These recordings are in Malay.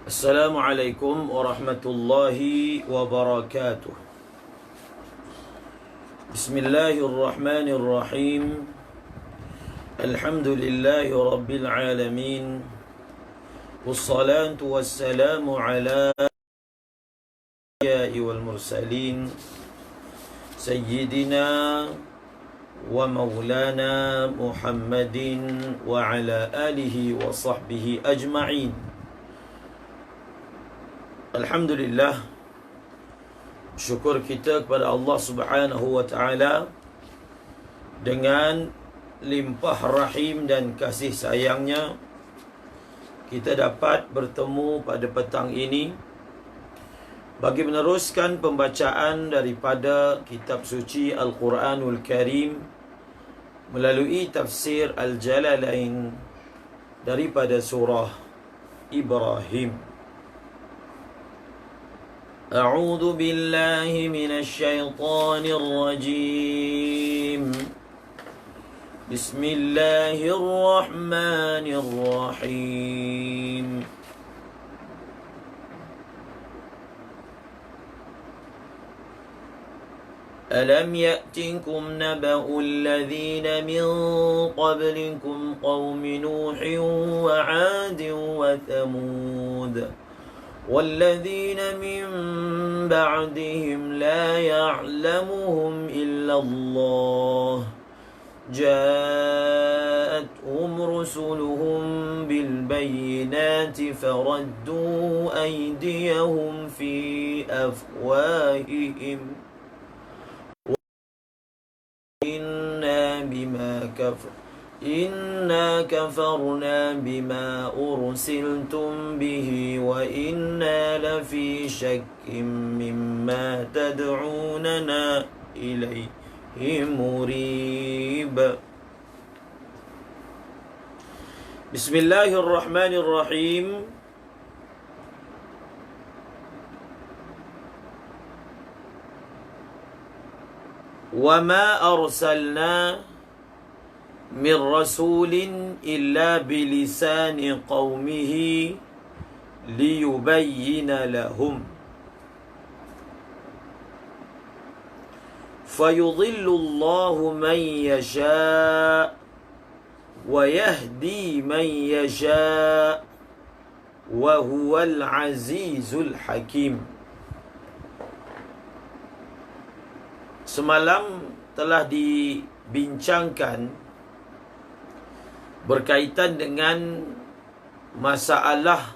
Assalamualaikum warahmatullahi wabarakatuh. Bismillahirrahmanirrahim. Alhamdulillahi rabbil alamin. Wassalatu wassalamu ala anbiya'i wal mursalin Sayyidina wa maulana Muhammadin wa ala alihi wa sahbihi ajma'in. Alhamdulillah, syukur kita kepada Allah Subhanahu wa taala dengan limpah rahim dan kasih sayangnya kita dapat bertemu pada petang ini bagi meneruskan pembacaan daripada kitab suci Al-Quranul Karim melalui tafsir Al-Jalalain daripada surah Ibrahim. أعوذ بالله من الشيطان الرجيم. بسم الله الرحمن الرحيم. ألم يأتكم نبأ الذين من قبلكم قوم نوح وعاد وثمود والذين من بعدهم لا يعلمهم إلا الله جاءتهم رسلهم بالبينات فردوا أيديهم في أفواههم إنا كفرنا بما أرسلتم به وإنا لفي شك مما تدعوننا إليه مريب. بسم الله الرحمن الرحيم. وما أرسلنا من رسول إلا بلسان قومه ليبين لهم فيضل الله من يشاء ويهدي من يشاء وهو العزيز الحكيم. Semalam telah dibincangkan berkaitan dengan masalah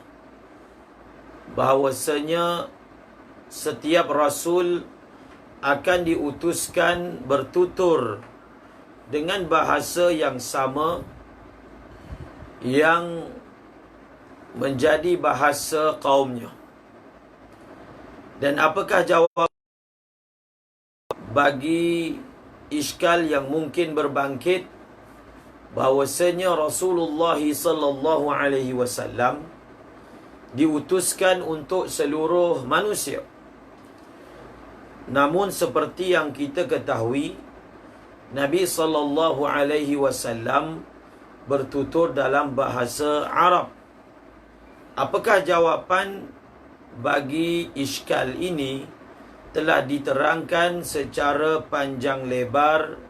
bahawasanya setiap rasul akan diutuskan bertutur dengan bahasa yang sama yang menjadi bahasa kaumnya. Dan apakah jawab bagi iskal yang mungkin berbangkit bahawasanya Rasulullah sallallahu alaihi wasallam diutuskan untuk seluruh manusia. Namun seperti yang kita ketahui, Nabi sallallahu alaihi wasallam bertutur dalam bahasa Arab. Apakah jawapan bagi iskal ini telah diterangkan secara panjang lebar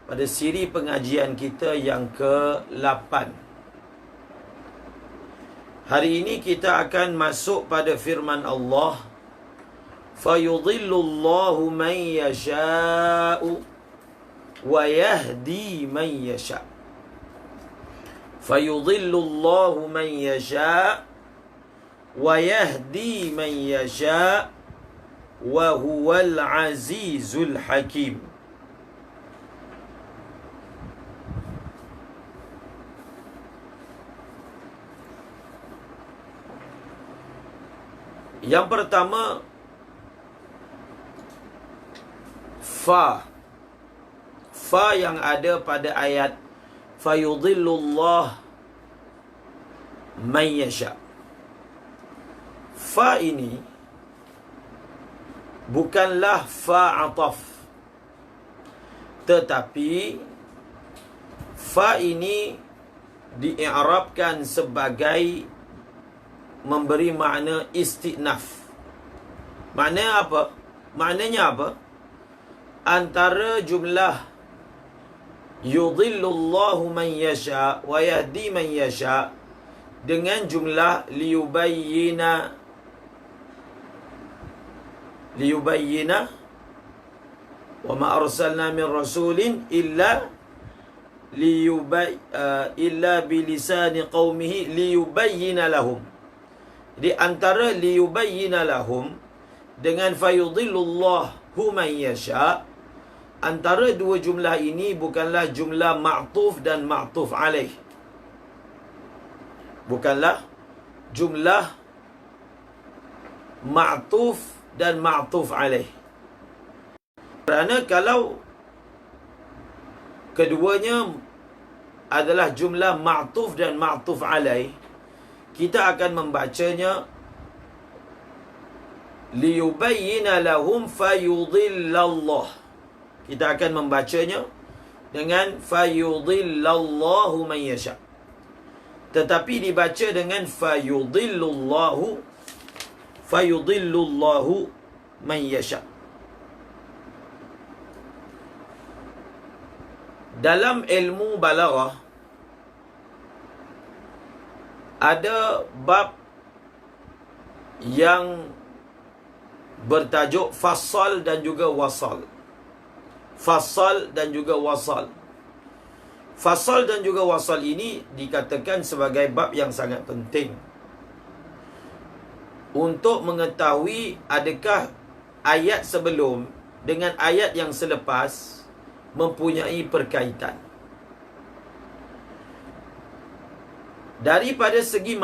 pada siri pengajian kita yang ke-8. Hari ini kita akan masuk pada firman Allah, fayudhillullahu man yasha'u wa yahdi man yasha'. Fayudhillullahu man yasha' wa yahdi man yasha' wa huwal azizul hakim. Yang pertama, fa yang ada pada ayat fayudhillullah man yasha. Fa ini bukanlah fa ataf, tetapi fa ini di'irabkan sebagai memberi makna istinaf. Maknanya apa? Maknanya apa? Antara jumlah yudhillullahu man yasha wa yahdi man yasha dengan jumlah liyubayyina wa ma arsalna min rasulin illa bilisani qaumihi liyubayyina lahum. Jadi antara liyubayyina lahum dengan fayudhillullahu man yasha, antara dua jumlah ini bukanlah jumlah ma'tuf dan ma'tuf alaih. Bukanlah jumlah ma'tuf dan ma'tuf alaih. Kerana kalau keduanya adalah jumlah ma'tuf dan ma'tuf alaih, kita akan membacanya liyubayyina lahum fayudhillallah. Kita akan membacanya dengan fayudhillallahu man yasha. Tetapi dibaca dengan fayudhillullahu man yasha. Dalam ilmu balaghah ada bab yang bertajuk fasal dan juga wasal. Fasal dan juga wasal. Fasal dan juga wasal ini dikatakan sebagai bab yang sangat penting untuk mengetahui adakah ayat sebelum dengan ayat yang selepas mempunyai perkaitan. Daripada segi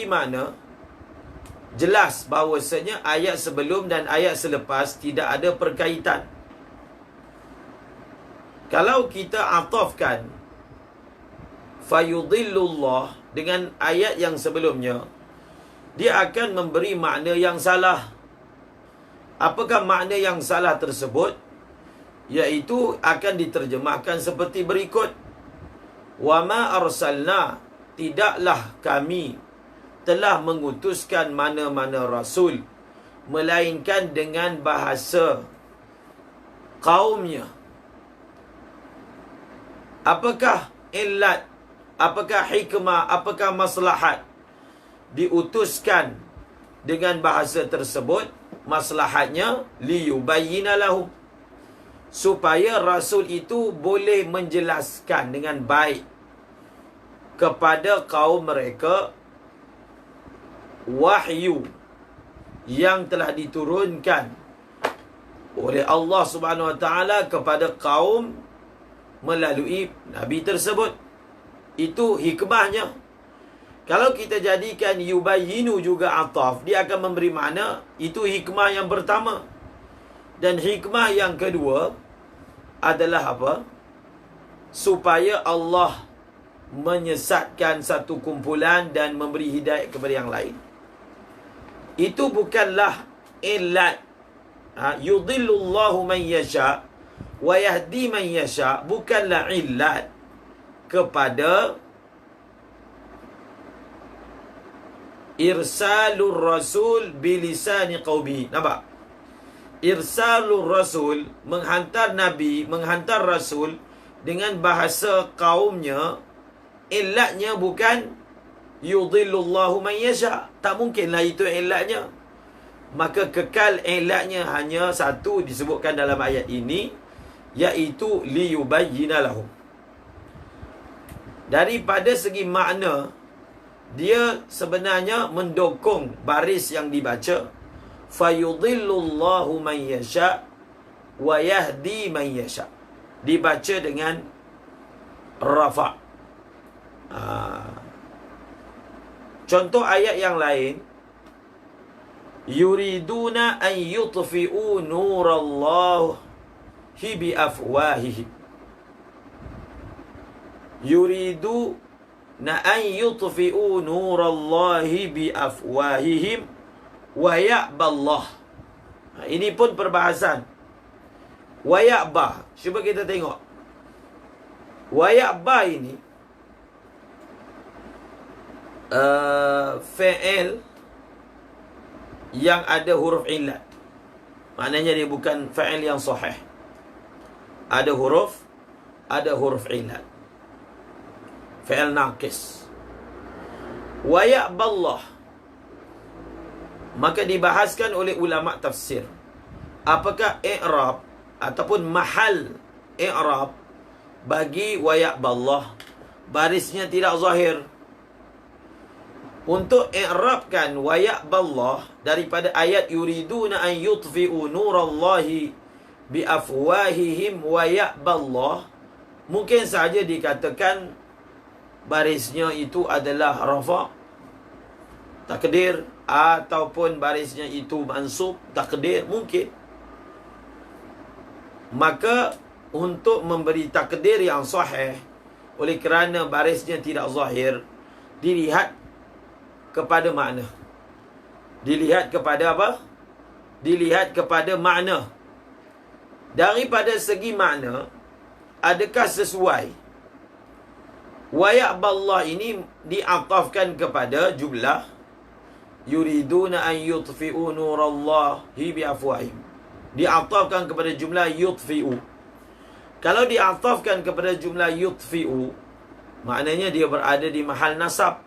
makna jelas bahawasanya ayat sebelum dan ayat selepas tidak ada perkaitan. Kalau kita atafkan fayudhillullah dengan ayat yang sebelumnya, dia akan memberi makna yang salah. Apakah makna yang salah tersebut? Iaitu akan diterjemahkan seperti berikut: wa ma arsalna, tidaklah kami telah mengutuskan mana-mana rasul melainkan dengan bahasa kaumnya. Apakah illat, apakah hikmah, apakah maslahat diutuskan dengan bahasa tersebut? Maslahatnya liyubayyina lahum, supaya rasul itu boleh menjelaskan dengan baik kepada kaum mereka wahyu yang telah diturunkan oleh Allah Subhanahu Wa Taala kepada kaum melalui nabi tersebut. Itu hikmahnya. Kalau kita jadikan yubayyinu juga ataf, dia akan memberi makna itu hikmah yang pertama. Dan hikmah yang kedua adalah apa? Supaya Allah menyesatkan satu kumpulan dan memberi hidayah kepada yang lain. Itu bukanlah illat. Yudhillullahu man yasha wa yahdi man yasha, bukanlah illat kepada irsalur rasul bilisani qaumihi. Nampak? Irsalur rasul, menghantar nabi, menghantar rasul dengan bahasa kaumnya. Illatnya bukan yudhillullahu man yasha. Tak mungkinlah itu illatnya. Maka kekal illatnya hanya satu disebutkan dalam ayat ini, iaitu liyubayyina lahum. Daripada segi makna, dia sebenarnya mendukung baris yang dibaca fayudhillullahu man yasha wa yahdi man yasha. Dibaca dengan rafa'. Contoh ayat yang lain, yuriduna an yutfi'u nurallahi bi afwahihim. Yuriduna an yutfi'u nurallahi bi afwahihim wa ya'ballah. Ini pun perbahasan. Wa ya'ba. Cuba kita tengok. Wa ya'ba ini fi'il yang ada huruf illat. Maknanya dia bukan fa'il yang sahih. Ada huruf illat. Fi'il naqis. Wa ya'ballah. Maka dibahaskan oleh ulama tafsir. Apakah i'rab ataupun mahal i'rab bagi wa ya'ballah? Barisnya tidak zahir. Untuk i'rabkan wa ya'ballah daripada ayat yuriduna an yutfi'u nurallahi bi afwahihim wa ya'ballah, mungkin saja dikatakan barisnya itu adalah rafa' takdir, ataupun barisnya itu mansub takdir, mungkin. Maka untuk memberi takdir yang sahih, oleh kerana barisnya tidak zahir, dilihat kepada makna. Dilihat kepada apa? Dilihat kepada makna. Daripada segi makna, adakah sesuai? Wa ya'ballah ini diatafkan kepada jumlah yuriduna an yutfi'u nurallahi biafwahim. Diatafkan kepada jumlah yutfi'u. Kalau diatafkan kepada jumlah yutfi'u, maknanya dia berada di mahal nasab.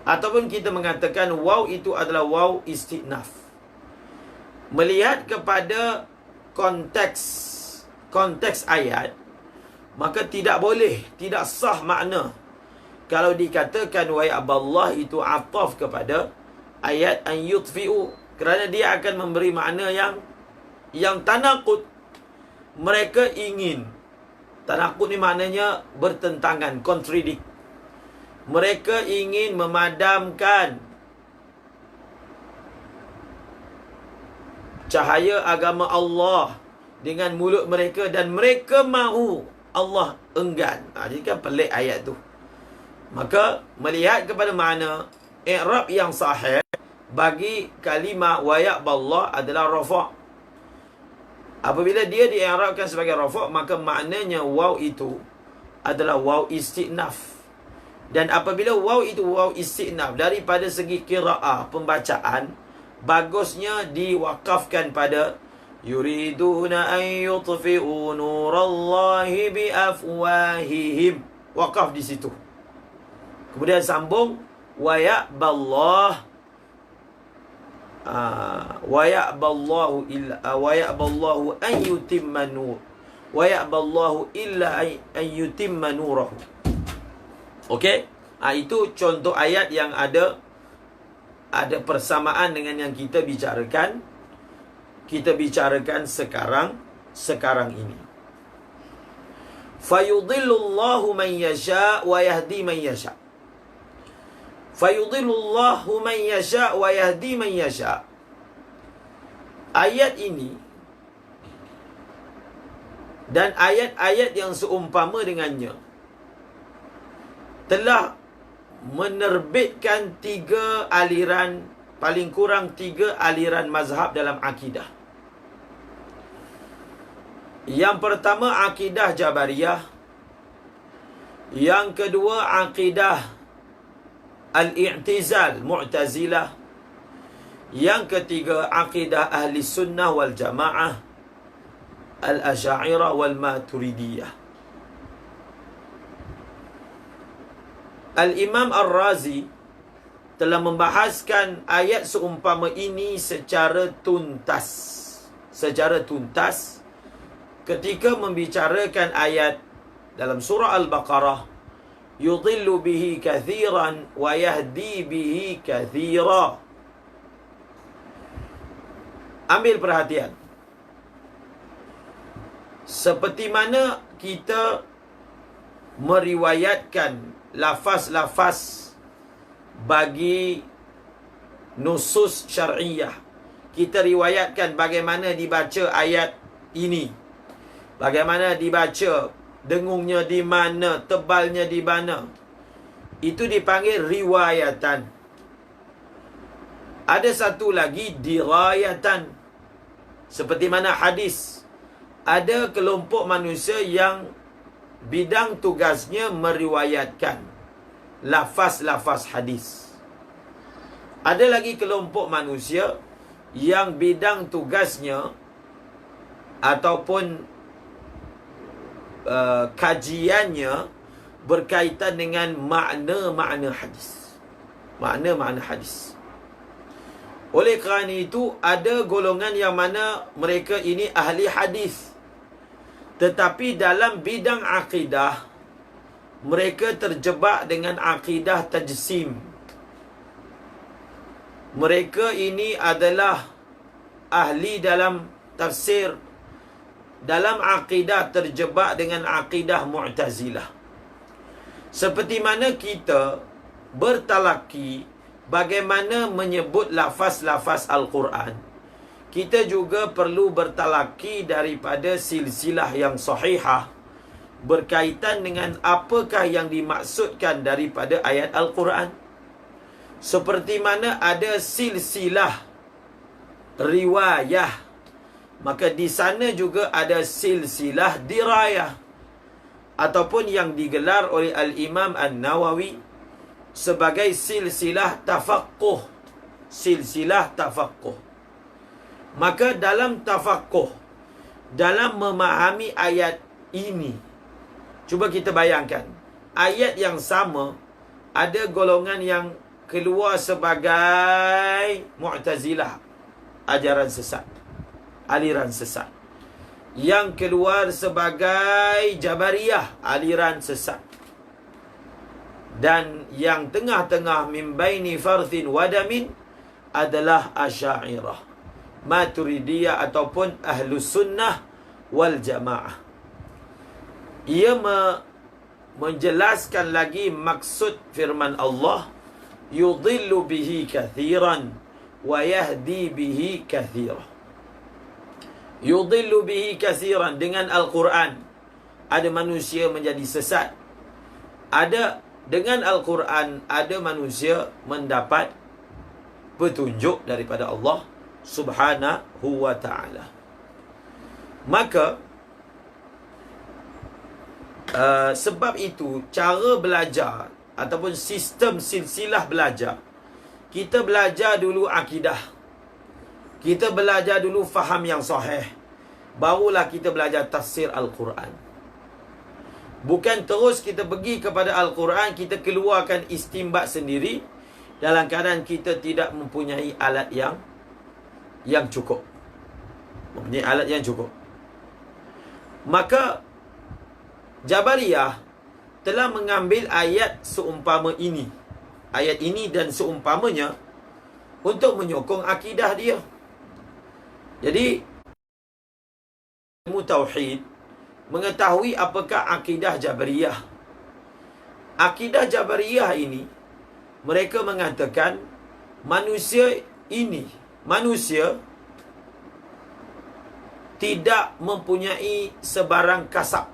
Ataupun kita mengatakan waw itu adalah waw istinaf. Melihat kepada konteks ayat, maka tidak boleh, tidak sah makna kalau dikatakan wa ya'ballah itu ataf kepada ayat an yutfi'u, kerana dia akan memberi makna yang tanaqud. Mereka ingin, tanaqud ni maknanya bertentangan, contradict. Mereka ingin memadamkan cahaya agama Allah dengan mulut mereka, dan mereka mahu, Allah enggan. Jadi kan pelik ayat tu. Maka melihat kepada makna, i'rab yang sahih bagi kalimah wa ya'ballah adalah rafa'. Apabila dia di'irabkan sebagai rafa', maka maknanya waw itu adalah waw istinaf. Dan apabila waw itu waw istinaf, daripada segi qiraah, pembacaan, bagusnya diwakafkan pada yuriduna an yutfi'u nurallahi biafwahihim. Wakaf di situ. Kemudian sambung wa ya'ballah wa ya'ballahu illa wa ya'ballahu an yutimma nur wa ya'ballahu illa an yutimma nurahu. Okey? Itu contoh ayat yang ada persamaan dengan yang kita bicarakan. Kita bicarakan sekarang ini. Fayudhillullahu man yasha' wa yahdi man yasha'. Fayudhillullahu man yasha' wa yahdi man yasha'. Ayat ini dan ayat-ayat yang seumpama dengannya telah menerbitkan 3 aliran, paling kurang 3 aliran mazhab dalam akidah. Yang pertama akidah Jabariyah, yang kedua akidah Al-I'tizal Mu'tazilah, yang ketiga akidah Ahli Sunnah wal Jamaah Al-Asy'ariyah wal Maturidiyah. Al-Imam Ar-Razi telah membahaskan ayat seumpama ini secara tuntas ketika membicarakan ayat dalam surah Al-Baqarah, yudhillu bihi kathiran wa yahdi bihi kathira. Ambil perhatian. Seperti mana kita meriwayatkan lafaz-lafaz bagi nusus syar'iyah, kita riwayatkan bagaimana dibaca ayat ini, bagaimana dibaca, dengungnya di mana, tebalnya di mana. Itu dipanggil riwayatan. Ada satu lagi dirayatan, seperti mana hadis. ada kelompok manusia yang bidang tugasnya meriwayatkan lafaz-lafaz hadis. Ada lagi kelompok manusia yang bidang tugasnya ataupun kajiannya berkaitan dengan makna-makna hadis. Makna-makna hadis. Oleh kerana itu, ada golongan yang mana mereka ini ahli hadis, tetapi dalam bidang akidah mereka terjebak dengan akidah tajsim. Mereka ini adalah ahli dalam tafsir, dalam akidah terjebak dengan akidah Mu'tazilah. Seperti mana kita bertalaki bagaimana menyebut lafaz-lafaz Al-Quran, kita juga perlu bertalaki daripada silsilah yang sahihah berkaitan dengan apakah yang dimaksudkan daripada ayat Al-Quran. Seperti mana ada silsilah riwayah, maka di sana juga ada silsilah dirayah, ataupun yang digelar oleh Al-Imam An-Nawawi sebagai silsilah tafaqquh. Silsilah tafaqquh. Maka dalam tafaqquh, dalam memahami ayat ini, cuba kita bayangkan, ayat yang sama ada golongan yang keluar sebagai Mu'tazilah, ajaran sesat, aliran sesat. Yang keluar sebagai Jabariyah, aliran sesat. Dan yang tengah-tengah min baini farthin wadamin adalah Asy'ariyah, Maturidiyah ataupun Ahlus Sunnah wal Jamaah. Ia menjelaskan lagi maksud firman Allah, yudhillu bihi kathiran wa yahdi bihi kathira. Yudhillu bihi kathiran, dengan Al-Quran ada manusia menjadi sesat. Dengan Al-Quran ada manusia mendapat petunjuk daripada Allah Subhanahu wa ta'ala. Maka sebab itu cara belajar ataupun sistem silsilah belajar, kita belajar dulu akidah, kita belajar dulu faham yang sahih, barulah kita belajar tafsir Al-Quran. Bukan terus kita pergi kepada Al-Quran, kita keluarkan istimbat sendiri dalam keadaan kita tidak mempunyai alat yang cukup. Mempunyai alat yang cukup. Maka Jabariyah telah mengambil ayat seumpama ini, ayat ini dan seumpamanya, untuk menyokong akidah dia. Jadi ilmu tauhid, mengetahui apakah akidah Jabariyah. Akidah Jabariyah ini, mereka mengatakan manusia tidak mempunyai sebarang kasab.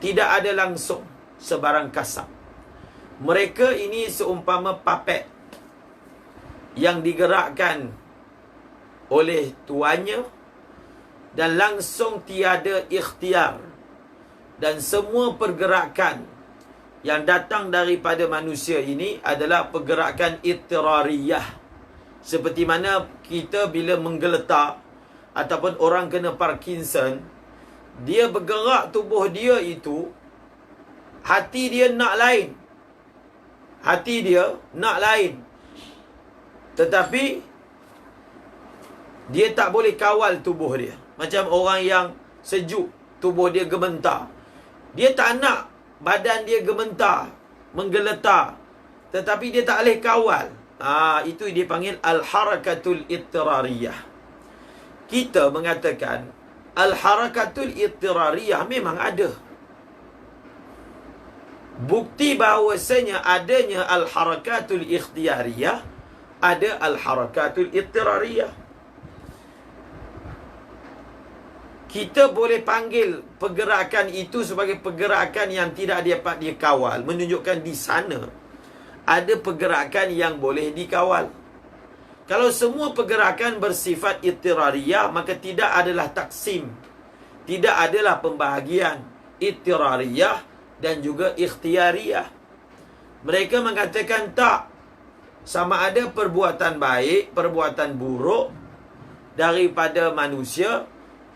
Tidak ada langsung sebarang kasab. Mereka ini seumpama papet yang digerakkan oleh tuannya dan langsung tiada ikhtiar. Dan semua pergerakan yang datang daripada manusia ini adalah pergerakan ittirariyah. Seperti mana kita bila menggeletak ataupun orang kena Parkinson, dia bergerak tubuh dia itu, hati dia nak lain. Hati dia nak lain. Tetapi dia tak boleh kawal tubuh dia. Macam orang yang sejuk, tubuh dia gementar. Dia tak nak badan dia gementar, menggeletar, tetapi dia tak boleh kawal. Itu dipanggil al-harakatul ittirariyah. Kita mengatakan al-harakatul ittirariyah memang ada. Bukti bahawasanya adanya al-harakatul ikhtiyariyah, ada al-harakatul ittirariyah. Kita boleh panggil pergerakan itu sebagai pergerakan yang tidak dapat dikawal, menunjukkan di sana ada pergerakan yang boleh dikawal. Kalau semua pergerakan bersifat ittirariyah, maka tidak adalah taksim. Tidak adalah pembahagian. Ittirariyah dan juga ikhtiyariyah. Mereka mengatakan tak. Sama ada perbuatan baik, perbuatan buruk daripada manusia,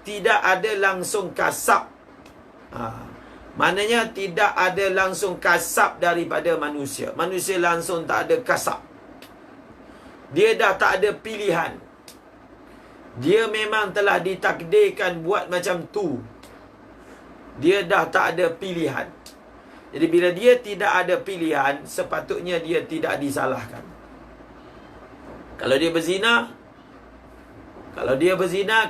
tidak ada langsung kasab. Maknanya tidak ada langsung kasab daripada manusia. Manusia langsung tak ada kasab. Dia dah tak ada pilihan. Dia memang telah ditakdirkan buat macam tu. Dia dah tak ada pilihan. Jadi bila dia tidak ada pilihan, sepatutnya dia tidak disalahkan. Kalau dia berzina,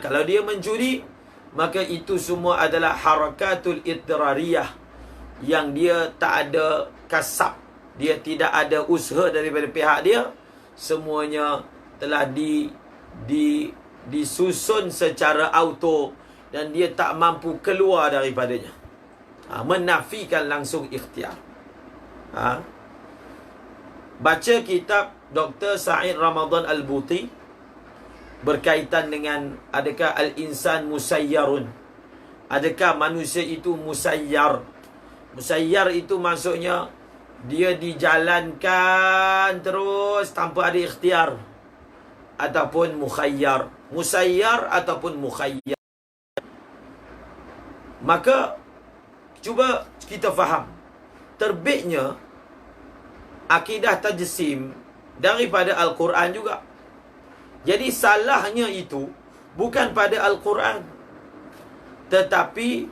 kalau dia mencuri, maka itu semua adalah harakatul ittirariyah, yang dia tak ada kasab, dia tidak ada usaha daripada pihak dia. Semuanya telah disusun secara auto dan dia tak mampu keluar daripadanya. Menafikan langsung ikhtiar. Baca kitab Dr. Sa'id Ramadan Al-Buti berkaitan dengan adakah al-insan musayyarun, adakah manusia itu musayyar. Musayyar itu maksudnya dia dijalankan terus tanpa ada ikhtiar, ataupun mukhayyar. Musayyar ataupun mukhayyar. Maka cuba kita faham terbitnya akidah tajsim daripada Al-Quran juga. Jadi salahnya itu bukan pada Al-Quran, tetapi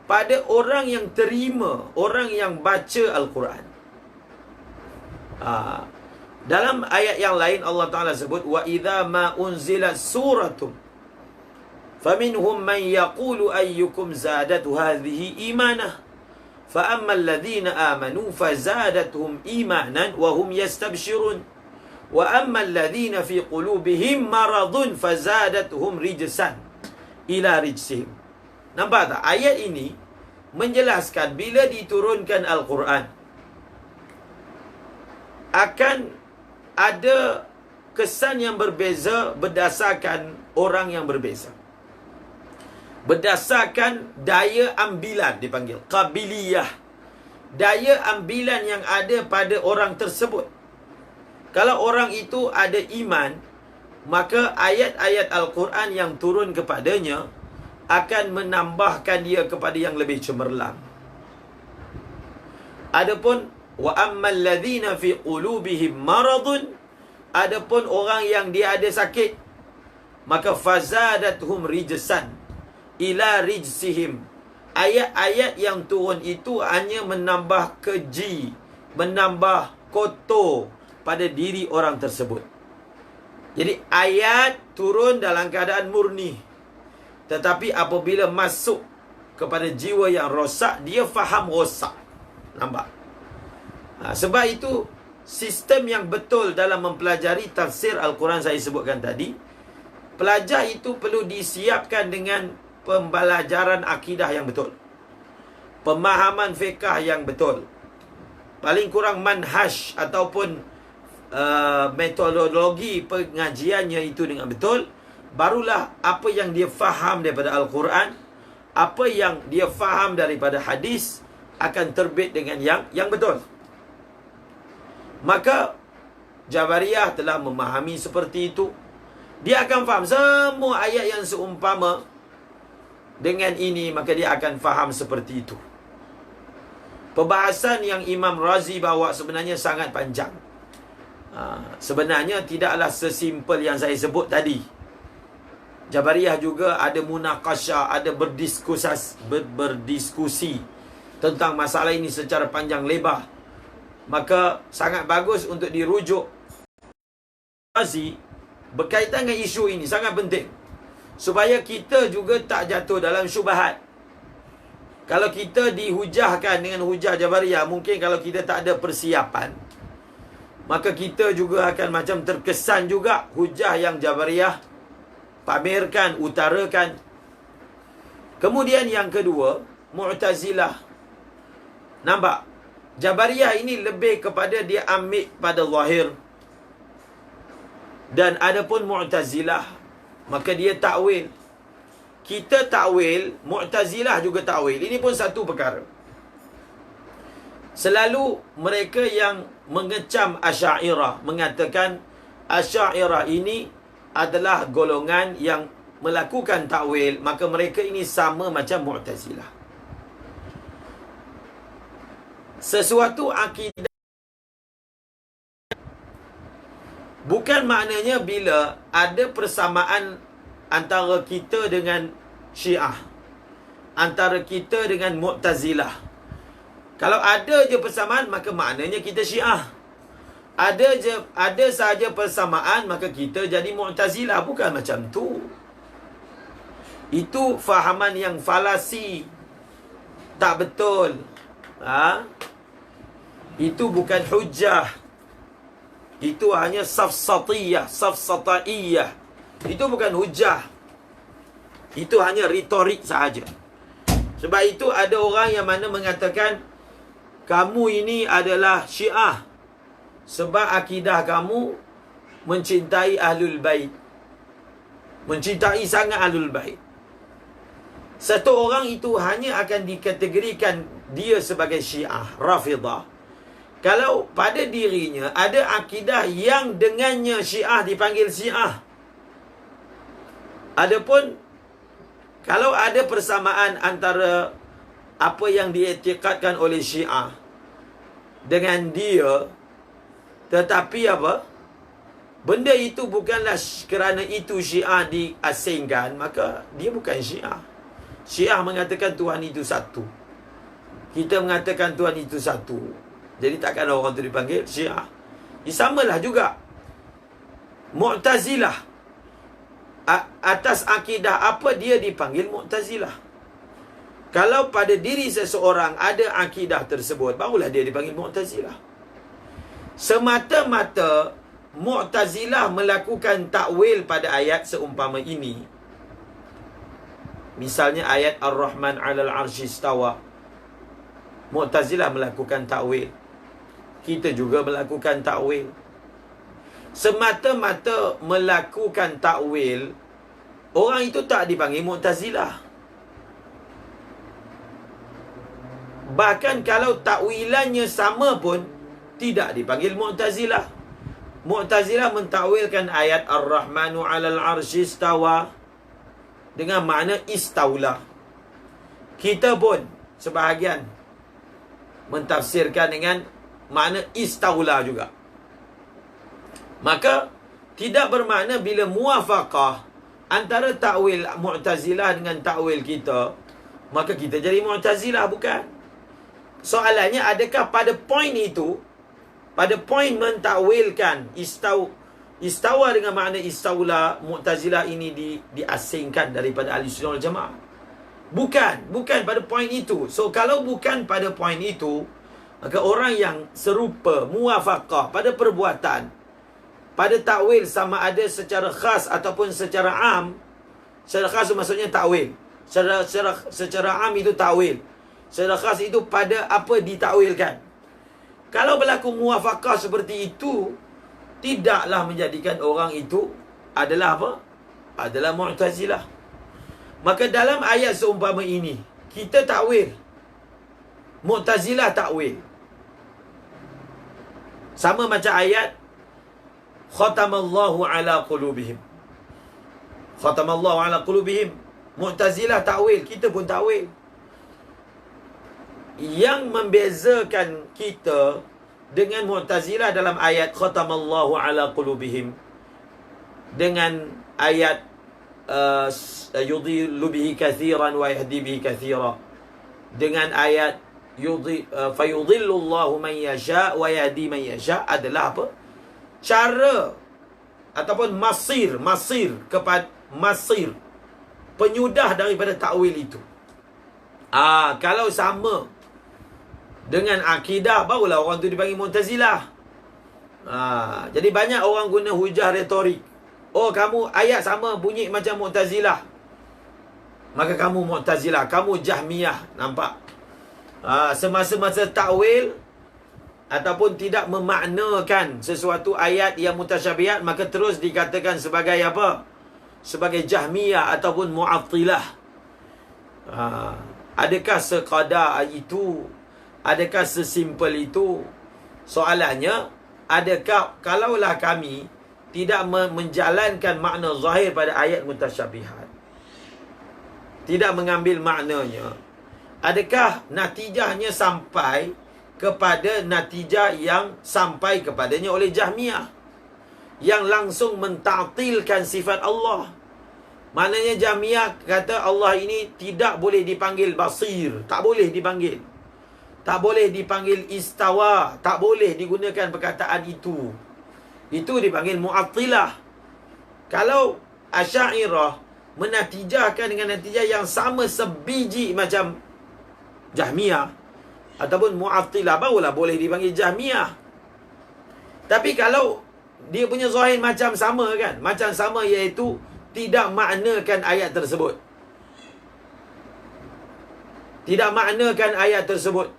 pada orang yang terima, orang yang baca Al-Quran. Dalam ayat yang lain Allah Ta'ala sebut, wa idza ma unzilat suratum faminhum man yaqulu ayyukum zadatu hadhihi imanah fa amma alladhina amanu fazadathum imanan wa hum yastabshirun wa amma alladhina fi qulubihim maradun fazadathum rijsan ila rijsihim. Nampak tak? Ayat ini menjelaskan bila diturunkan Al-Quran akan ada kesan yang berbeza berdasarkan orang yang berbeza. Berdasarkan daya ambilan, dipanggil qabiliyah. Daya ambilan yang ada pada orang tersebut. Kalau orang itu ada iman, maka ayat-ayat Al-Quran yang turun kepadanya akan menambahkan dia kepada yang lebih cemerlang. Adapun wa ammal ladzina fi qulubihim maradun, adapun orang yang dia ada sakit, maka fazadathum rijsan ila rijsihim. Ayat-ayat yang turun itu hanya menambah keji, menambah kotor pada diri orang tersebut. Jadi ayat turun dalam keadaan murni, tetapi apabila masuk kepada jiwa yang rosak, dia faham rosak. Nampak? Sebab itu sistem yang betul dalam mempelajari tafsir Al-Quran saya sebutkan tadi, pelajar itu perlu disiapkan dengan pembelajaran akidah yang betul, pemahaman fiqah yang betul, paling kurang manhaj ataupun metodologi pengajiannya itu dengan betul. Barulah apa yang dia faham daripada Al-Quran, apa yang dia faham daripada hadis akan terbit dengan yang betul. Maka Jabariyah telah memahami seperti itu. Dia akan faham semua ayat yang seumpama dengan ini, maka dia akan faham seperti itu. Perbahasan yang Imam Razi bawa sebenarnya sangat panjang. Sebenarnya tidaklah sesimpel yang saya sebut tadi. Jabariyah juga ada munaqasyah, ada berdiskusi tentang masalah ini secara panjang lebar. Maka sangat bagus untuk dirujuk. Razi berkaitan dengan isu ini sangat penting, supaya kita juga tak jatuh dalam syubhat. Kalau kita dihujahkan dengan hujah Jabariyah, mungkin kalau kita tak ada persiapan, maka kita juga akan macam terkesan juga hujah yang Jabariyah pamerkan, utarakan. Kemudian yang kedua, Mu'tazilah. Nampak? Jabariyah ini lebih kepada dia ambil pada zahir. Dan adapun Mu'tazilah, maka dia takwil. Kita takwil, Mu'tazilah juga takwil. Ini pun satu perkara. Selalu mereka yang mengecam Asy'ariyah mengatakan Asy'ariyah ini adalah golongan yang melakukan takwil, maka mereka ini sama macam Mu'tazilah. Sesuatu akidah bukan maknanya bila ada persamaan antara kita dengan Syiah, antara kita dengan Mu'tazilah. Kalau ada je persamaan, maka maknanya kita Syiah. Ada sahaja persamaan, maka kita jadi Mu'tazilah. Bukan macam tu. Itu fahaman yang falasi, tak betul. Itu bukan hujjah. Itu hanya safsataiyah. Itu bukan hujjah. Itu hanya retorik sahaja. Sebab itu ada orang yang mana mengatakan kamu ini adalah Syiah sebab akidah kamu mencintai Ahlul Bait. Mencintai sangat Ahlul Bait. Satu orang itu hanya akan dikategorikan dia sebagai Syiah, Rafidah, kalau pada dirinya ada akidah yang dengannya Syiah dipanggil Syiah. Adapun kalau ada persamaan antara apa yang diiktikadkan oleh Syiah dengan dia, tetapi apa? Benda itu bukanlah kerana itu Syiah diasingkan, maka dia bukan Syiah. Syiah mengatakan Tuhan itu satu. Kita mengatakan Tuhan itu satu. Jadi takkan orang itu dipanggil Syiah. Samalah juga Mu'tazilah. Atas akidah apa dia dipanggil Mu'tazilah? Kalau pada diri seseorang ada akidah tersebut, barulah dia dipanggil Mu'tazilah. Semata-mata Mu'tazilah melakukan takwil pada ayat seumpama ini. Misalnya ayat Ar-Rahman 'alal 'arsy istawa. Mu'tazilah melakukan takwil. Kita juga melakukan takwil. Semata-mata melakukan takwil, orang itu tak dipanggil Mu'tazilah. Bahkan kalau takwilannya sama pun tidak dipanggil Mu'tazilah. Mu'tazilah mentakwilkan ayat Ar-Rahmanu 'alal 'arsy istawa dengan makna istaula. Kita pun sebahagian mentafsirkan dengan makna istaula juga. Maka tidak bermakna bila muwafaqah antara takwil Mu'tazilah dengan takwil kita, maka kita jadi Mu'tazilah, bukan. Soalannya, adakah pada poin itu, pada poin mentakwilkan istawa dengan makna istaula, Mu'tazilah ini diasingkan daripada Ahli Sunnah wal Jamaah? Bukan pada poin itu. So kalau bukan pada poin itu, maka orang yang serupa muwafaqah pada perbuatan, pada takwil, sama ada secara khas ataupun secara am. Secara khas maksudnya takwil. Secara am itu takwil. Secara khas itu pada apa ditakwilkan. Kalau berlaku muwafaqah seperti itu, tidaklah menjadikan orang itu adalah apa? Adalah Mu'tazilah. Maka dalam ayat seumpama ini, kita takwil, Mu'tazilah takwil. Sama macam ayat Khatamallahu ala qulubihim. Khatamallahu ala qulubihim. Mu'tazilah takwil, kita pun takwil. Yang membezakan kita dengan Mu'tazilah dalam ayat Khatamallahu ala qulubihim dengan ayat yudhillu bihi kathiran wa yahdi bihi kathira, dengan ayat fayudhillu Allahu man yasha wa yahdi man yasha, adalah apa? Cara ataupun masir kepada masir, penyudah daripada takwil itu. Kalau sama dengan akidah, barulah orang tu dipanggil Mu'tazilah. Jadi banyak orang guna hujah retorik. Oh, kamu ayat sama bunyi macam Mu'tazilah, maka kamu Mu'tazilah, kamu Jahmiyah. Nampak? Semasa-masa takwil, ataupun tidak memaknakan sesuatu ayat yang mutasyabihat, maka terus dikatakan sebagai apa? Sebagai Jahmiyah ataupun Mu'attilah. Adakah sekadar itu? Adakah sesimpel itu? Soalannya, adakah kalaulah kami tidak menjalankan makna zahir pada ayat mutasyabihat, tidak mengambil maknanya, adakah natijahnya sampai kepada natijah yang sampai kepadanya oleh Jahmiyah, yang langsung mentaktilkan sifat Allah? Maknanya Jahmiyah kata Allah ini tidak boleh dipanggil basir, tak boleh dipanggil. Tak boleh dipanggil istawa, tak boleh digunakan perkataan itu. Itu dipanggil Mu'attilah. Kalau Asy'ariyah menatijahkan dengan natijah yang sama sebiji macam Jahmiyah ataupun Mu'attilah, barulah boleh dipanggil Jahmiyah. Tapi kalau dia punya zahir macam sama kan? Macam sama, iaitu tidak maknakan ayat tersebut. Tidak maknakan ayat tersebut,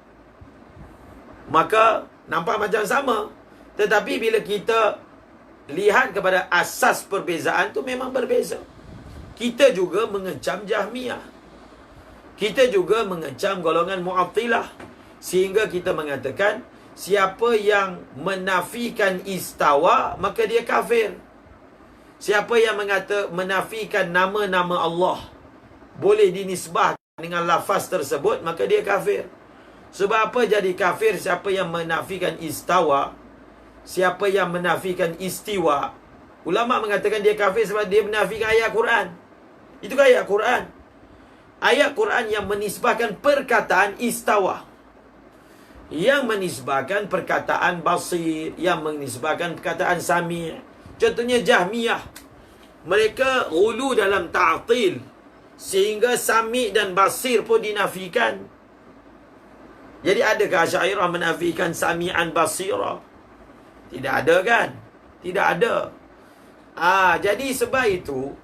maka nampak macam sama. Tetapi bila kita lihat kepada asas perbezaan tu memang berbeza. Kita juga mengecam Jahmiyah, kita juga mengecam golongan Mu'attilah, sehingga kita mengatakan siapa yang menafikan istawa maka dia kafir. Siapa yang menafikan nama-nama Allah boleh dinisbahkan dengan lafaz tersebut, maka dia kafir. Sebab apa jadi kafir siapa yang menafikan istawa? Siapa yang menafikan istiwa? Ulama mengatakan dia kafir sebab dia menafikan ayat Quran. Itu kan ayat Quran. Ayat Quran yang menisbahkan perkataan istawa, yang menisbahkan perkataan basir, yang menisbahkan perkataan sami'. Contohnya Jahmiyah, mereka ghulu dalam ta'til, sehingga sami' dan basir pun dinafikan. Jadi adakah Asy'ariyah menafikan sami'an basira? Tidak ada kan? Tidak ada. Jadi sebab itu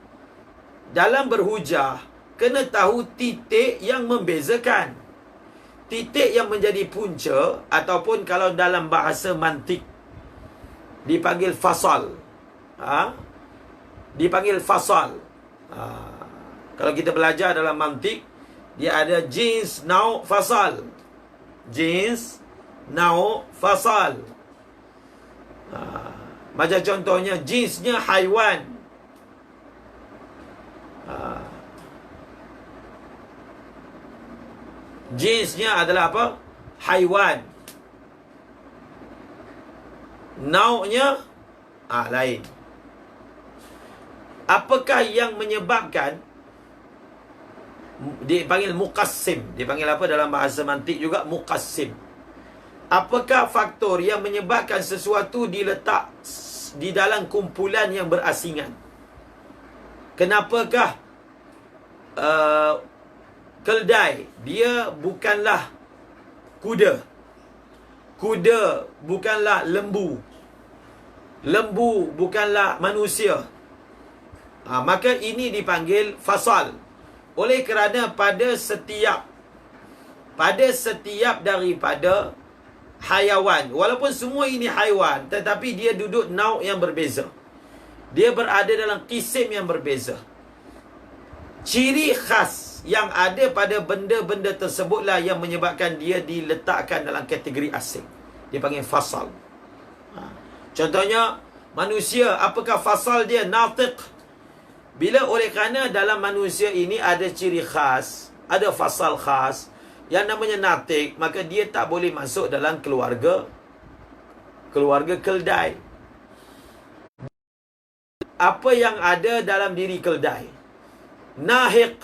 dalam berhujah kena tahu titik yang membezakan, titik yang menjadi punca, ataupun kalau dalam bahasa mantik dipanggil fasal. Dipanggil fasal. Kalau kita belajar dalam mantik, dia ada jins, nau', fasal. Jins, nau', fasal. Macam contohnya jinsnya haiwan. Jinsnya adalah apa? Haiwan. Nau'nya lain. Apakah yang menyebabkan dipanggil muqassim? Dipanggil apa dalam bahasa mantik juga? Muqassim. Apakah faktor yang menyebabkan sesuatu diletak di dalam kumpulan yang berasingan? Kenapakah keldai dia bukanlah kuda, kuda bukanlah lembu, lembu bukanlah manusia? Maka ini dipanggil fasal. Oleh kerana pada setiap daripada hayawan, walaupun semua ini haiwan, tetapi dia duduk nau' yang berbeza, dia berada dalam kisim yang berbeza. Ciri khas yang ada pada benda-benda tersebutlah yang menyebabkan dia diletakkan dalam kategori asing. Dia panggil fasal. Contohnya manusia, apakah fasal dia? Natiq. Bila oleh kerana dalam manusia ini ada ciri khas, ada fasal khas yang namanya natiq, maka dia tak boleh masuk dalam keluarga keldai. Apa yang ada dalam diri keldai? Nahiq,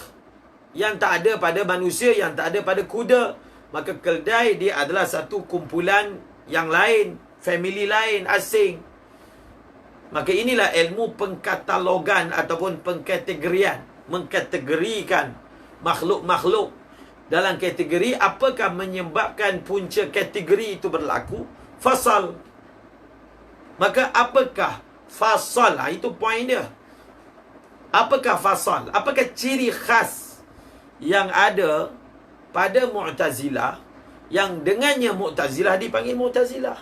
yang tak ada pada manusia, yang tak ada pada kuda. Maka keldai dia adalah satu kumpulan yang lain, family lain, asing. Maka inilah ilmu pengkatalogan ataupun pengkategorian, mengkategorikan makhluk-makhluk dalam kategori. Apakah menyebabkan punca kategori itu berlaku? Fasal. Maka apakah fasal? Itu poin dia. Apakah fasal? Apakah ciri khas yang ada pada Mu'tazilah yang dengannya Mu'tazilah dipanggil Mu'tazilah.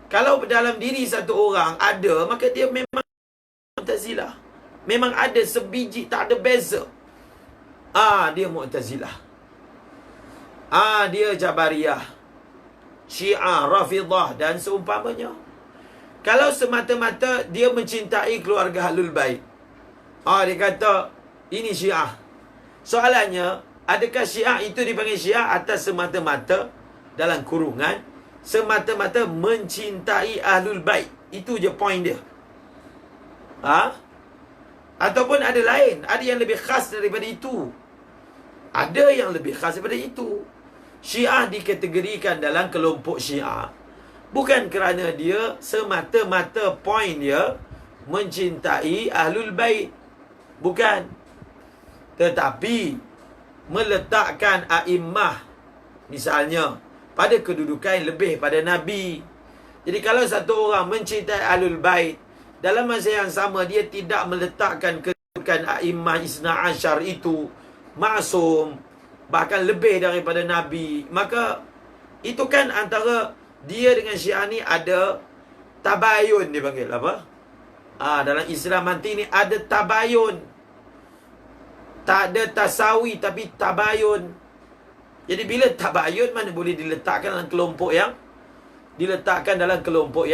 Kalau dalam diri satu orang ada, maka dia memang Mu'tazilah. Memang ada sebiji, tak ada beza. Dia Mu'tazilah. Dia Jabariyah, Syiah, Rafidah dan seumpamanya. Kalau semata-mata dia mencintai keluarga Ahlul Bait, dia kata ini Syiah. Soalannya, adakah Syiah itu dipanggil Syiah atas semata-mata dalam kurungan semata-mata mencintai Ahlul Bait? Itu je point dia. Ataupun ada lain, ada yang lebih khas daripada itu. Ada yang lebih khas daripada itu. Syiah dikategorikan dalam kelompok Syiah bukan kerana dia semata-mata point dia mencintai Ahlul Bait. Bukan. Tetapi meletakkan a'immah misalnya pada kedudukan yang lebih pada Nabi. Jadi kalau satu orang mencintai Ahlul Bait, dalam masa yang sama dia tidak meletakkan kedudukan a'immah Isna Asyar itu maksum, bahkan lebih daripada Nabi, maka itu kan antara dia dengan Syiah ni ada tabayun, dia panggil apa? Dalam Islam nanti ni ada tabayun. Tak ada tasawi tapi tabayun. Jadi bila tabayun, mana boleh diletakkan dalam kelompok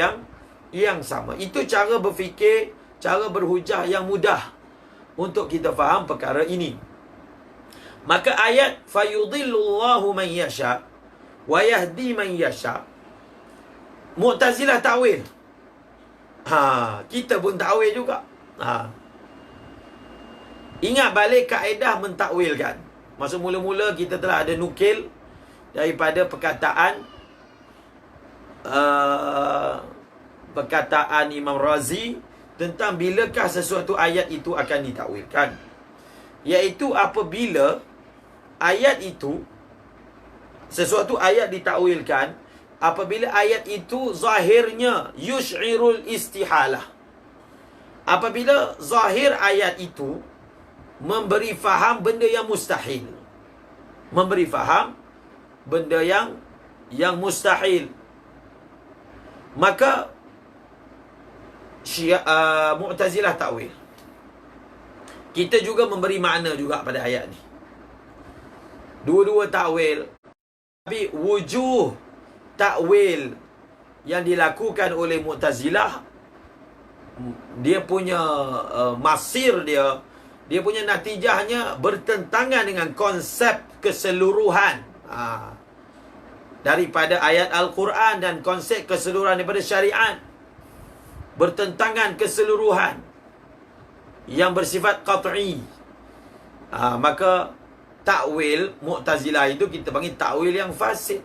yang sama. Itu cara berfikir, cara berhujah yang mudah untuk kita faham perkara ini. Maka ayat fayudhillullahu man yasha wa yahdi man yasha, Mu'tazilah takwil. Kita pun takwil juga. Ingat balik kaedah mentakwilkan. Masa mula-mula kita telah ada nukil daripada perkataan Imam Razi tentang bilakah sesuatu ayat itu akan ditakwilkan. Iaitu apabila ayat itu, sesuatu ayat ditakwilkan apabila ayat itu zahirnya yush'irul istihalah. Apabila zahir ayat itu memberi faham benda yang mustahil. Memberi faham benda yang mustahil. Maka Mu'tazilah takwil. Kita juga memberi makna juga pada ayat ni. Dua-dua takwil. Tapi wujuh takwil yang dilakukan oleh Mu'tazilah, dia punya masir dia punya natijahnya bertentangan dengan konsep keseluruhan daripada ayat Al-Quran dan konsep keseluruhan daripada syariat. Bertentangan keseluruhan yang bersifat qat'i. Maka takwil Mu'tazilah itu kita panggil takwil yang fasid.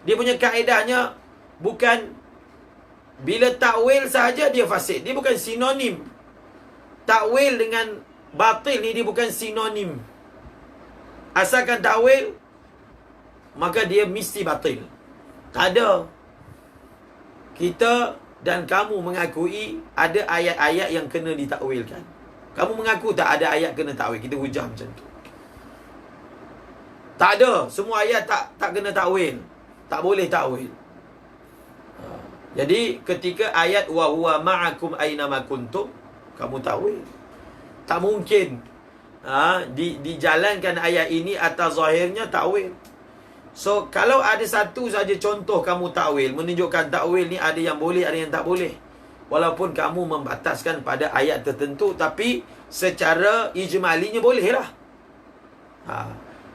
Dia punya kaedahnya bukan bila takwil sahaja dia fasid. Dia bukan sinonim. Takwil dengan batil ni dia bukan sinonim. Asalkan takwil, maka dia mesti batil. Tak ada. Kita dan kamu mengakui ada ayat-ayat yang kena ditakwilkan. Kamu mengaku tak ada ayat kena takwil? Kita hujah macam tu. Tak ada. Semua ayat tak kena takwil. Tak boleh takwil. Jadi ketika ayat wa huwa ma'akum aina ma kuntum, kamu takwil. Tak mungkin dijalankan ayat ini atas zahirnya takwil. So kalau ada satu saja contoh kamu takwil, menunjukkan takwil ni ada yang boleh, ada yang tak boleh. Walaupun kamu membataskan pada ayat tertentu, tapi secara ijmalinya bolehlah.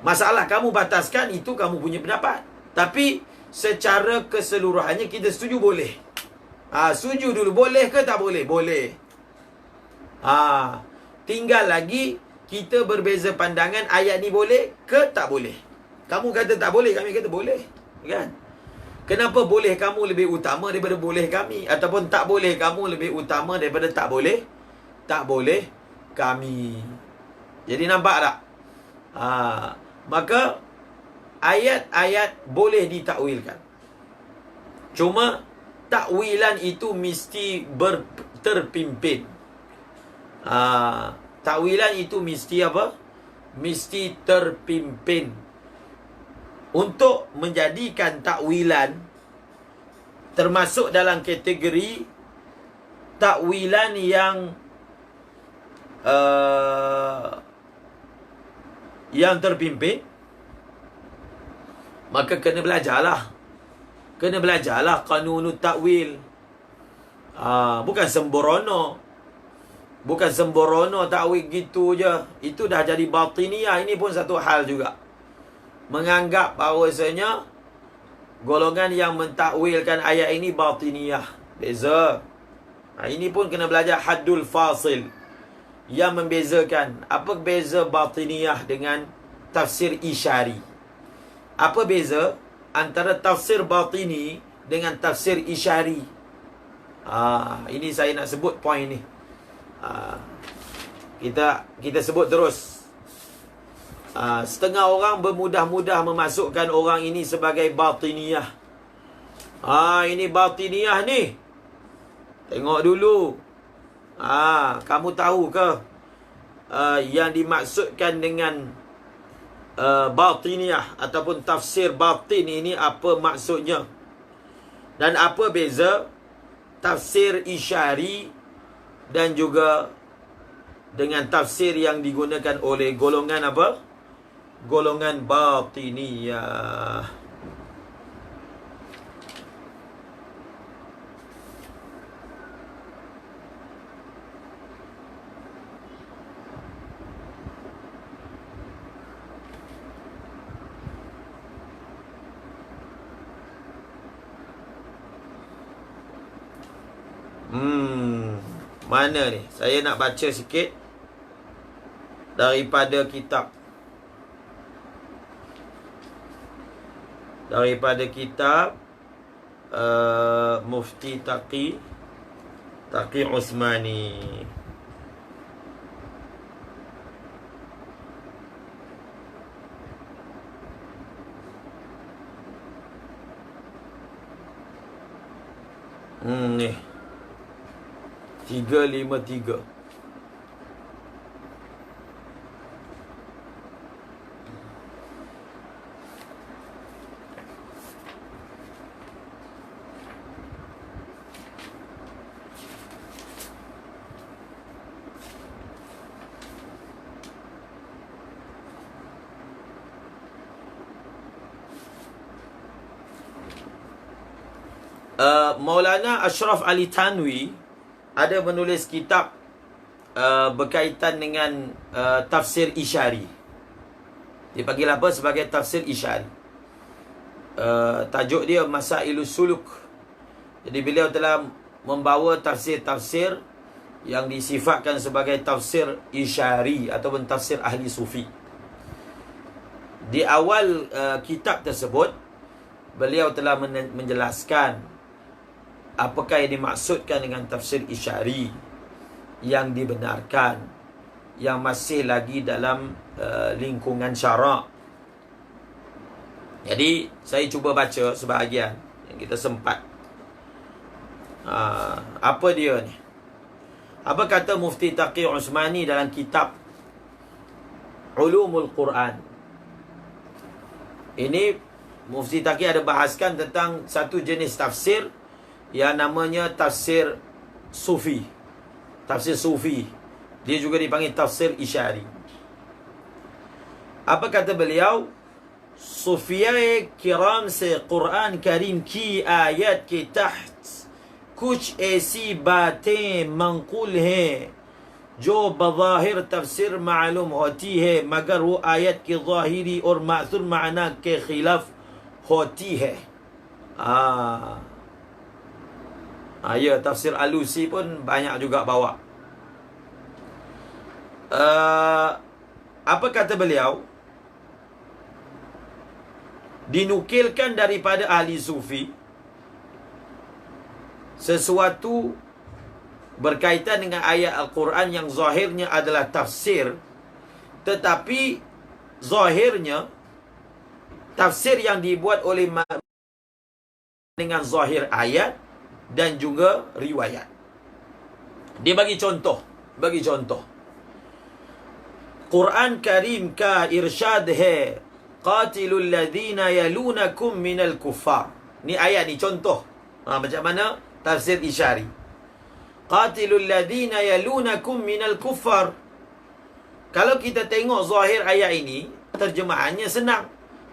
Masalah kamu bataskan, itu kamu punya pendapat. Tapi secara keseluruhannya kita setuju boleh. Setuju dulu, boleh ke tak boleh? Boleh. Tinggal lagi kita berbeza pandangan, ayat ni boleh ke tak boleh. Kamu kata tak boleh, kami kata boleh. Kan? Kenapa boleh kamu lebih utama daripada boleh kami? Ataupun tak boleh kamu lebih utama daripada tak boleh kami. Jadi nampak tak? Maka ayat-ayat boleh ditakwilkan. Cuma takwilan itu mesti terpimpin. Takwilan itu mesti apa? Mesti terpimpin untuk menjadikan takwilan termasuk dalam kategori takwilan yang terpimpin, maka kena belajarlah. Kena belajarlah qanunut takwil. Bukan sembrono. Bukan sembrono takwil gitu je. Itu dah jadi batiniyah. Ini pun satu hal juga. Menganggap bahawasanya golongan yang mentakwilkan ayat ini batiniyah. Beza. Ini pun kena belajar haddul fasil, yang membezakan apa beza batiniyah dengan tafsir isyari. Apa beza antara tafsir batini dengan tafsir isyari? Ini saya nak sebut poin ni. Kita sebut terus. Setengah orang bermudah-mudah memasukkan orang ini sebagai batiniyah. Ini batiniyah ni. Tengok dulu. Kamu tahu ke yang dimaksudkan dengan batiniyah ataupun tafsir batin ini apa maksudnya? Dan apa beza tafsir isyari dan juga dengan tafsir yang digunakan oleh golongan apa? Golongan batiniyah. Mana ni? Saya nak baca sikit daripada kitab. Mufti Taqi Osmani. Ni 353. Maulana Ashraf Ali Tanwi ada menulis kitab berkaitan dengan tafsir isyari. Dia panggil apa? Sebagai tafsir isyari. Tajuk dia Masailus Suluk. Jadi beliau telah membawa tafsir-tafsir yang disifatkan sebagai tafsir isyari ataupun tafsir ahli sufi. Di awal kitab tersebut, beliau telah menjelaskan apakah yang dimaksudkan dengan tafsir isyari yang dibenarkan, yang masih lagi dalam lingkungan syarak. Jadi saya cuba baca sebahagian yang kita sempat. Apa dia ni? Apa kata Mufti Taqi Osmani dalam kitab Ulumul Quran? Ini Mufti Taqi ada bahaskan tentang satu jenis tafsir yang namanya tafsir sufi. Tafsir sufi. Dia juga dipanggil tafsir isyari. Apa kata beliau? Sufiyae kiram se Quran Karim ki ayat ke taht kuch aisi batein manqul hai जो बज़ाहिर तफसीर मालूम होती है मगर वो आयत की ज़ाहिरी और मासूर माना के खिलाफ होती है. Ya, tafsir Alusi pun banyak juga bawa. Apa kata beliau? Dinukilkan daripada ahli sufi sesuatu berkaitan dengan ayat Al-Quran yang zahirnya adalah tafsir, tetapi zahirnya tafsir yang dibuat oleh dengan zahir ayat dan juga riwayat. Dia bagi contoh. Quran Karim ka irshad hai qatilul ladhina yalunakum minal kuffar. Ni ayat ni contoh. Macam mana tafsir Isyari. Qatilul ladhina yalunakum minal kuffar. Kalau kita tengok zahir ayat ini, terjemahannya senang.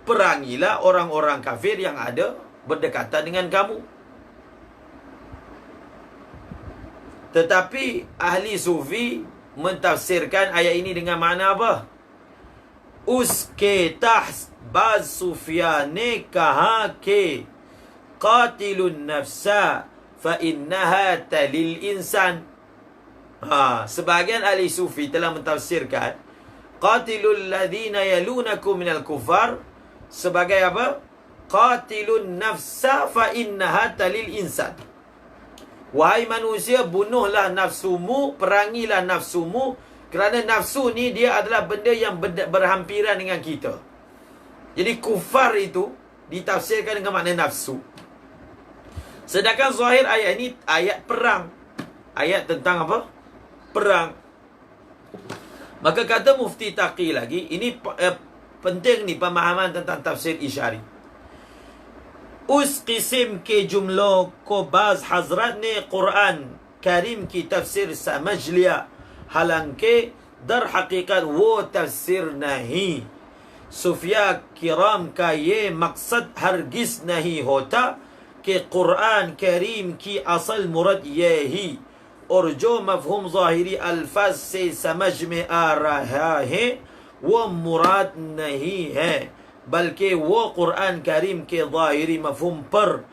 Perangilah orang-orang kafir yang ada berdekatan dengan kamu. Tetapi ahli sufi mentafsirkan ayat ini dengan makna apa? Uske tahs baz sufyane kaha ke qatilun nafsa fa innaha talil insan. Sebahagian ahli sufi telah mentafsirkan qatilul ladhina yalunakum minal kufar sebagai apa? Qatilun nafsa fa innaha talil insan. Wahai manusia, bunuhlah nafsumu, perangilah nafsumu, kerana nafsu ni dia adalah benda yang berhampiran dengan kita. Jadi kufar itu ditafsirkan dengan makna nafsu. Sedangkan zahir ayat ini ayat perang. Ayat tentang apa? Perang. Maka kata Mufti Taqi lagi, ini penting ni pemahaman tentang tafsir Isyari. उस किस्म के जुमलों को बाज हजरत ने कुरान करीम की तफसीर समझ लिया, हालांकि दर हकीकत वो तफसीर नहीं। सूफिया किराम का ये मकसद हरगिज नहीं होता कि कुरान करीम की असल मुराद यही, और जो मफहूम ज़ाहिरी अल्फाज से समझ में आ रहा है वो मुराद नहीं है, बल्कि वो कुरान करीम के ज़ाहिरी मफहूम पर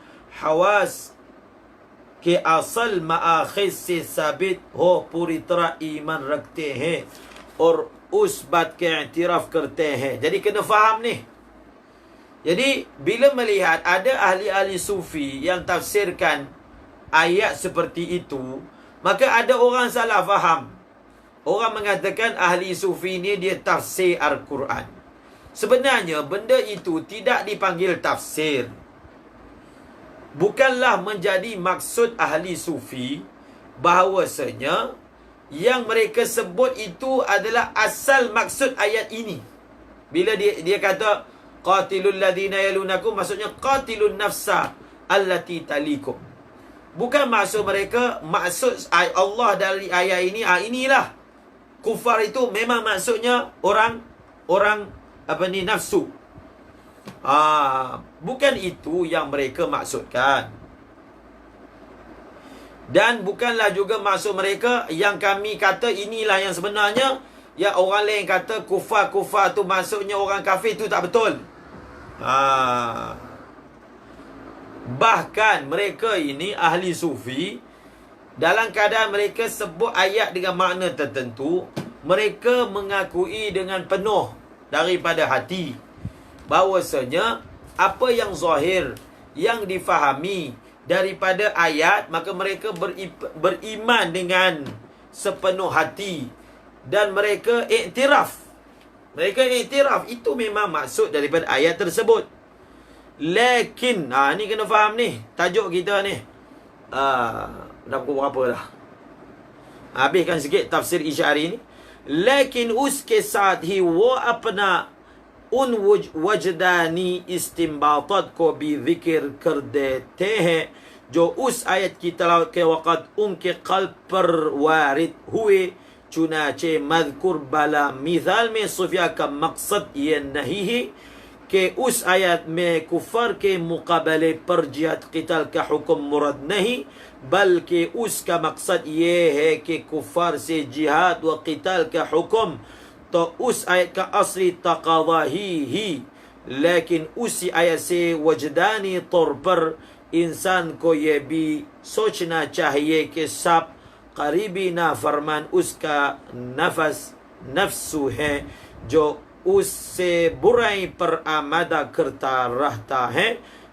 हवास के असल माखज़ से साबित हो पूरी तरह ईमान रखते हैं और उस बात के एतराफ़ करते हैं. Jadi kena faham ni. Jadi bila melihat ada ahli-ahli sufi yang tafsirkan ayat seperti itu, maka ada orang salah faham. Orang mengatakan ahli sufi ni dia tafsir Al-Quran. Sebenarnya benda itu tidak dipanggil tafsir. Bukanlah menjadi maksud ahli sufi bahawasanya yang mereka sebut itu adalah asal maksud ayat ini. Bila dia kata qatilul ladhina yalunakum, maksudnya qatilun nafsa allati talikum. Bukan maksud mereka, maksud Allah dari ayat ini, inilah kufar itu memang maksudnya orang nafsu. Bukan itu yang mereka maksudkan. Dan bukanlah juga maksud mereka yang kami kata inilah yang sebenarnya. Ya, orang lain kata kufar tu maksudnya orang kafir, tu tak betul. Bahkan mereka ini ahli sufi, dalam keadaan mereka sebut ayat dengan makna tertentu, mereka mengakui dengan penuh daripada hati bahawasanya apa yang zahir, yang difahami daripada ayat, maka mereka beriman dengan sepenuh hati dan mereka iktiraf. Mereka iktiraf itu memang maksud daripada ayat tersebut. Lakin ni kena faham ni tajuk kita ni. Dah pukul berapa dah? Habiskan sikit tafsir Isyari ni. लेकिन उसके साथ ही वो अपना उन वजदानी इस्तिंबातात को भी जिक्र कर देते हैं जो उस आयत की तलावत के वक़्त उनके क़ल्ब पर वारिद हुए. चुनाचे मज़कुर बाला मिसाल में सूफिया का मकसद ये नहीं है कि उस आयत में कुफर के मुकाबले पर जिहाद क़िताल का हुक्म मुराद नहीं, बल्कि उसका मकसद ये है कि कुफार से जिहाद व क़िताल का हुक्म तो उस आयत का असली तक़ाज़ा ही, लेकिन उसी आयत से वजदानी तौर पर इंसान को ये भी सोचना चाहिए कि सब करीबी नाफरमान उसका नफ्सु है जो उससे बुराई पर आमादा करता रहता है.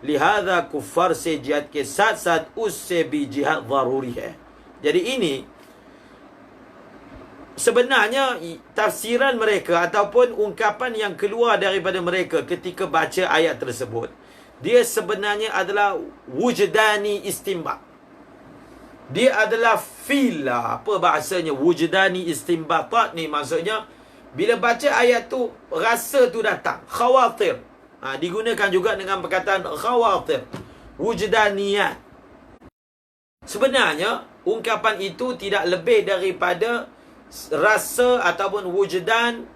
लिहाजा कुफर से जिहाद के साथ साथ उससे भी जिहाद ज़रूरी है. Jadi ini sebenarnya tafsiran mereka ataupun ungkapan yang keluar daripada mereka ketika baca ayat tersebut, dia sebenarnya adalah wujdani istimbat. Dia adalah feel lah. Apa bahasanya wujdani istimbatat ni? Maksudnya Bila baca ayat tu, rasa tu datang. Khawatir. Digunakan juga dengan perkataan khawatir. Wujdaniyat. Sebenarnya, ungkapan itu tidak lebih daripada rasa ataupun wujdan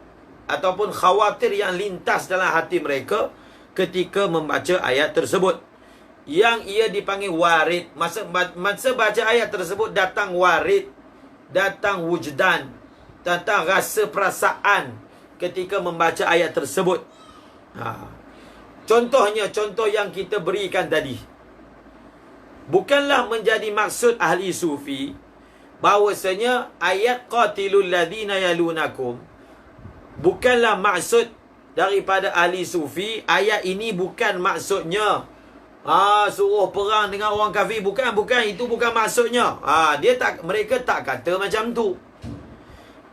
ataupun khawatir yang lintas dalam hati mereka ketika membaca ayat tersebut. Yang ia dipanggil warid. Masa baca ayat tersebut datang warid, datang wujdan, datang rasa perasaan ketika membaca ayat tersebut. Contohnya, contoh yang kita berikan tadi. Bukanlah menjadi maksud ahli sufi bahawasanya ayat qatilul ladhina yalunakum, bukanlah maksud daripada ahli sufi. Ayat ini bukan maksudnya suruh perang dengan orang kafir. Bukan, itu bukan maksudnya. Mereka tak kata macam tu.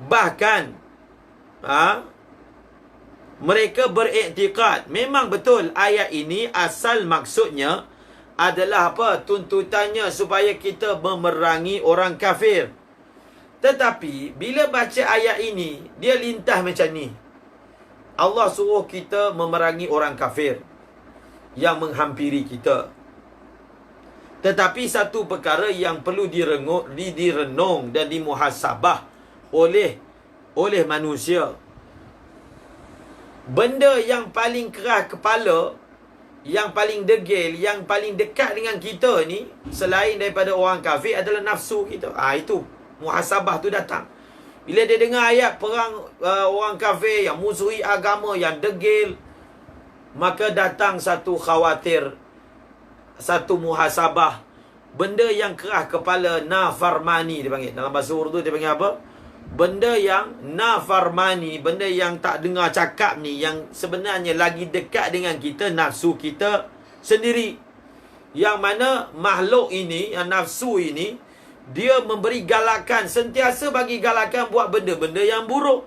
Bahkan mereka beriktikad memang betul ayat ini asal maksudnya adalah apa? Tuntutannya supaya kita memerangi orang kafir. Tetapi bila baca ayat ini, dia lintas macam ni. Allah suruh kita memerangi orang kafir yang menghampiri kita. Tetapi satu perkara yang perlu direnung dan dimuhasabah oleh manusia. Benda yang paling keras kepala, yang paling degil, yang paling dekat dengan kita ni, selain daripada orang kafir, adalah nafsu kita. Itu muhasabah tu datang. Bila dia dengar ayat perang orang kafir yang musuhi agama, yang degil, maka datang satu khawatir, satu muhasabah. Benda yang keras kepala, nafarmani dia panggil. Dalam bahasa Urdu dia panggil apa? Benda yang nafarmani, benda yang tak dengar cakap ni, yang sebenarnya lagi dekat dengan kita, nafsu kita sendiri. Yang mana makhluk ini, yang nafsu ini, dia memberi galakan, sentiasa bagi galakan buat benda-benda yang buruk.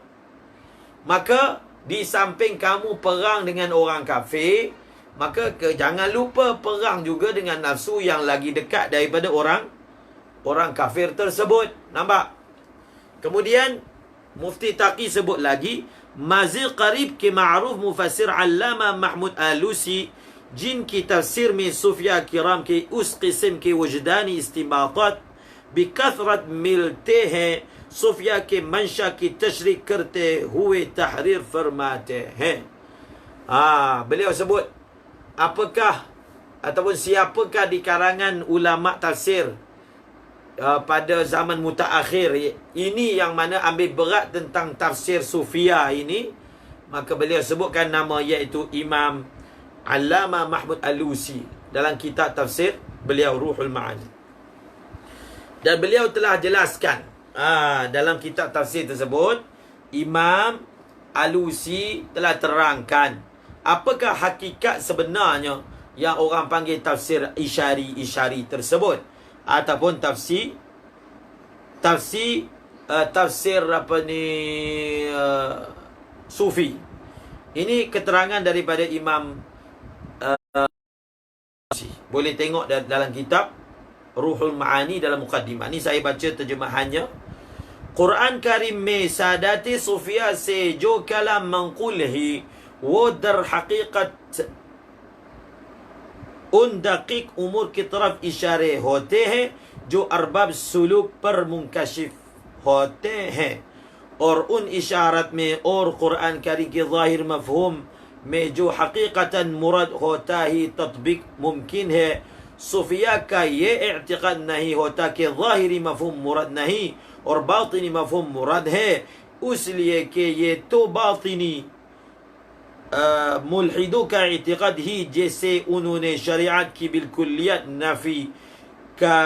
Maka di samping kamu perang dengan orang kafir, maka jangan lupa perang juga dengan nafsu yang lagi dekat daripada orang kafir tersebut. Nampak? Kemudian Mufti Taqi sebut lagi, Mazil qarib ke ma'ruf mufassir Allama Mahmud Alusi jin ki tafsir min Sufya kiram ki us qism ki wujdani istinbatat bi kathrat milte hai Sufya ke mansha ki tashrik karte huwe tahrir farmate hai. Beliau sebut, apakah ataupun siapakah di kalangan ulama tafsir pada zaman mutaakhir ini yang mana ambil berat tentang tafsir Sufia ini, maka beliau sebutkan nama, iaitu Imam Allama Mahmud Alusi dalam kitab tafsir beliau Ruhul Ma'ani. Dan beliau telah jelaskan dalam kitab tafsir tersebut, Imam Alusi telah terangkan apakah hakikat sebenarnya yang orang panggil tafsir isyari tersebut, ataupun tafsir apa ni, Sufi. Ini keterangan daripada Imam boleh tengok dalam kitab Ruhul Ma'ani dalam muqaddimah. Ni saya baca terjemahannya. Quran Karim में सादात सूफिया से जो कलाम मंकुल है वो दर हकीकत उन दकीक उमूर की तरफ इशारे होते हैं जो अरबाब सुलूक पर मुंकशिफ होते हैं, और उन इशारत में और कुरान करीम के ज़ाहिर मफहूम में जो हकीकतन मुराद होता ही तत्बिक मुमकिन है। सूफिया का ये एअतिक़ाद नहीं होता कि ज़ाहिरी मफहूम मुराद नहीं और बातिनी मफहूम मुराद है, इसलिए कि ये तो बातिनी मुल्हिदों का एअतिक़ाद ही जैसे उन्होंने शरीयत की बिल्कुलियत नफी का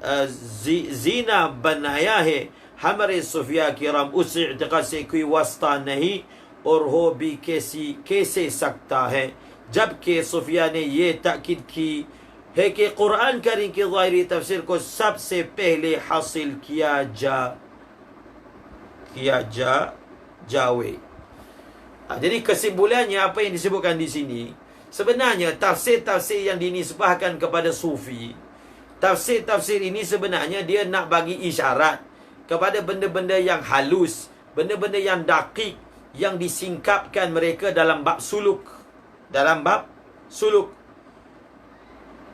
जीना बनाया है। हमारे सूफिया किराम उस एअतिक़ाद से कोई वास्ता नहीं और हो भी कैसे सकता है, जबकि सूफिया ने ये ताकीद की है कि कुरान करीम की ज़ाहिरी तफसीर को सबसे पहले हासिल किया जावे। Jadi kesimpulannya apa yang disebutkan di sini, sebenarnya tafsir-tafsir yang dinisbahkan kepada Sufi, tafsir-tafsir ini sebenarnya dia nak bagi isyarat kepada benda-benda yang halus, benda-benda yang dakik, yang disingkapkan mereka dalam bab suluk. Dalam bab suluk.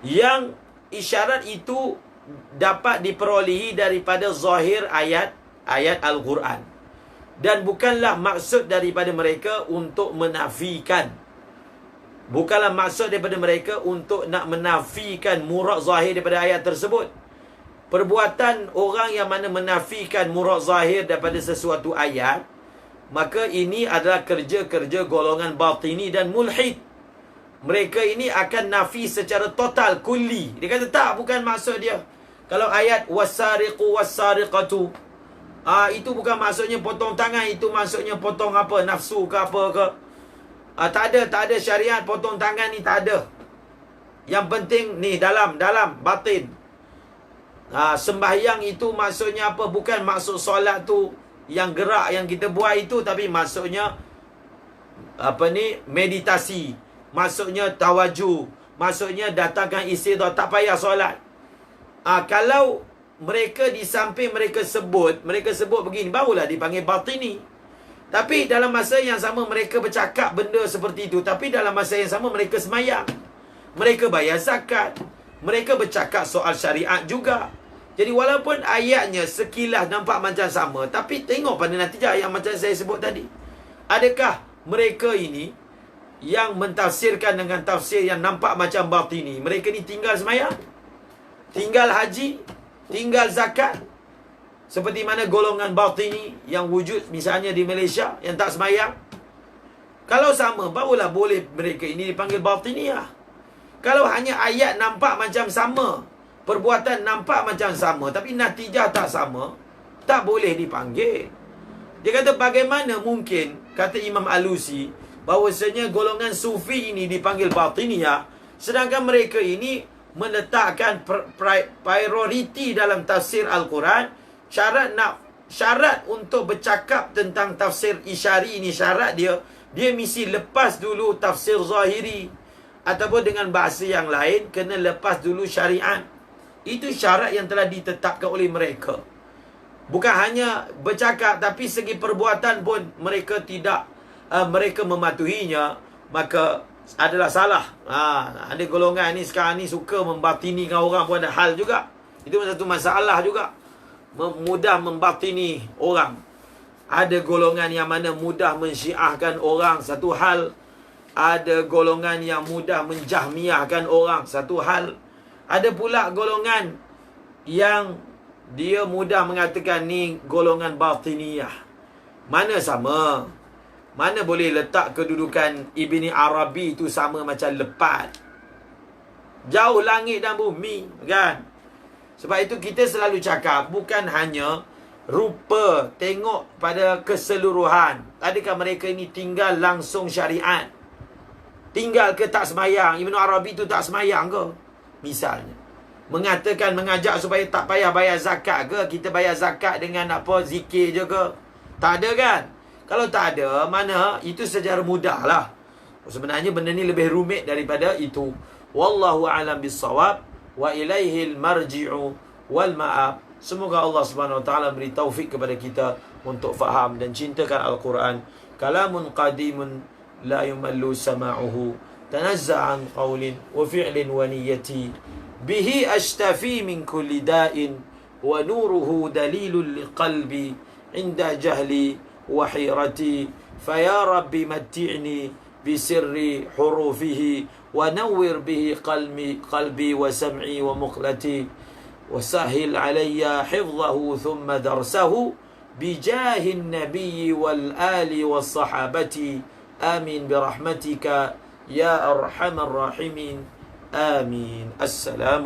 Yang isyarat itu dapat diperolehi daripada zahir ayat Al-Quran. Dan bukanlah maksud daripada mereka untuk menafikan. Bukanlah maksud daripada mereka untuk nak menafikan murad zahir daripada ayat tersebut. Perbuatan orang yang mana menafikan murad zahir daripada sesuatu ayat, maka ini adalah kerja-kerja golongan batini dan mulhid. Mereka ini akan nafi secara total, kulli. Dia kata tak, bukan maksud dia. Kalau ayat wasariqu wasariqatu, itu bukan maksudnya potong tangan, itu maksudnya potong apa, nafsu ke apa ke. Tak ada syariat potong tangan ni, tak ada. Yang penting ni dalam batin. Sembahyang itu maksudnya apa? Bukan maksud solat tu yang gerak yang kita buat itu, tapi maksudnya meditasi, maksudnya tawajuh, maksudnya datangkan istighfar, tak payah solat. Kalau mereka di samping mereka sebut begini, barulah dipanggil batini. Tapi dalam masa yang sama mereka bercakap benda seperti itu, tapi dalam masa yang sama mereka semayang, mereka bayar zakat, mereka bercakap soal syariat juga. Jadi walaupun ayatnya sekilas nampak macam sama, tapi tengok pada natijah yang macam saya sebut tadi. Adakah mereka ini yang mentafsirkan dengan tafsir yang nampak macam batini, mereka ni tinggal semayang, tinggal haji, tinggal zakat? Seperti mana golongan batini yang wujud misalnya di Malaysia yang tak semayang? Kalau sama, barulah boleh mereka ini dipanggil batiniyah. Kalau hanya ayat nampak macam sama, perbuatan nampak macam sama, tapi natijah tak sama, tak boleh dipanggil. Dia kata bagaimana mungkin, kata Imam Alusi, bahawasanya golongan sufi ini dipanggil batiniyah, sedangkan mereka ini meletakkan prioriti dalam tafsir Al-Quran. Syarat untuk bercakap tentang tafsir isyari ini, syarat dia mesti lepas dulu tafsir zahiri, ataupun dengan bahasa yang lain, kena lepas dulu syariat. Itu syarat yang telah ditetapkan oleh mereka. Bukan hanya bercakap, tapi segi perbuatan pun mereka tidak, mereka mematuhinya, maka adalah salah. Ada golongan ni sekarang ni suka membatinikan orang pun ada hal juga. Itu satu masalah juga, mudah membatini orang. Ada golongan yang mana mudah mensyiahkan orang, satu hal. Ada golongan yang mudah menjahmiahkan orang, satu hal. Ada pula golongan yang dia mudah mengatakan ni golongan batiniyah. Mana sama? Mana boleh letak kedudukan Ibni Arabi itu sama macam lepat? Jauh langit dan bumi, kan? Sebab itu kita selalu cakap, bukan hanya rupa, tengok pada keseluruhan. Adakah mereka ini tinggal langsung syariat? Tinggal ke tak semayang? Ibn Arabi itu tak semayang ke? Misalnya, mengajak supaya tak payah bayar zakat ke? Kita bayar zakat dengan zikir je ke? Tak ada, kan? Kalau tak ada, mana itu secara mudah lah. Sebenarnya benda ni lebih rumit daripada itu. Wallahu a'lam bissawab. Wa ilaihil marji'u wal ma'ab. Semoga Allah Subhanahu wa taala beri taufik kepada kita untuk faham dan cintakan Al-Quran. Kalamun qadimun la yumallu sama'uhu. Tanazza' an qawlin wa fi'lin wa niyyati. Bihi ashtafi min kulli da'in. Wa nuruhu dalilun liqalbi. Inda jahli wa hirati. Faya Rabbi matti'ni bisirri hurufihi. ونور به قلبي وسمعي ومقلتي وسهل علي حفظه ثم درسه بجاه النبي والآل والصحابة آمين برحمتك يا أرحم الراحمين آمين. السلام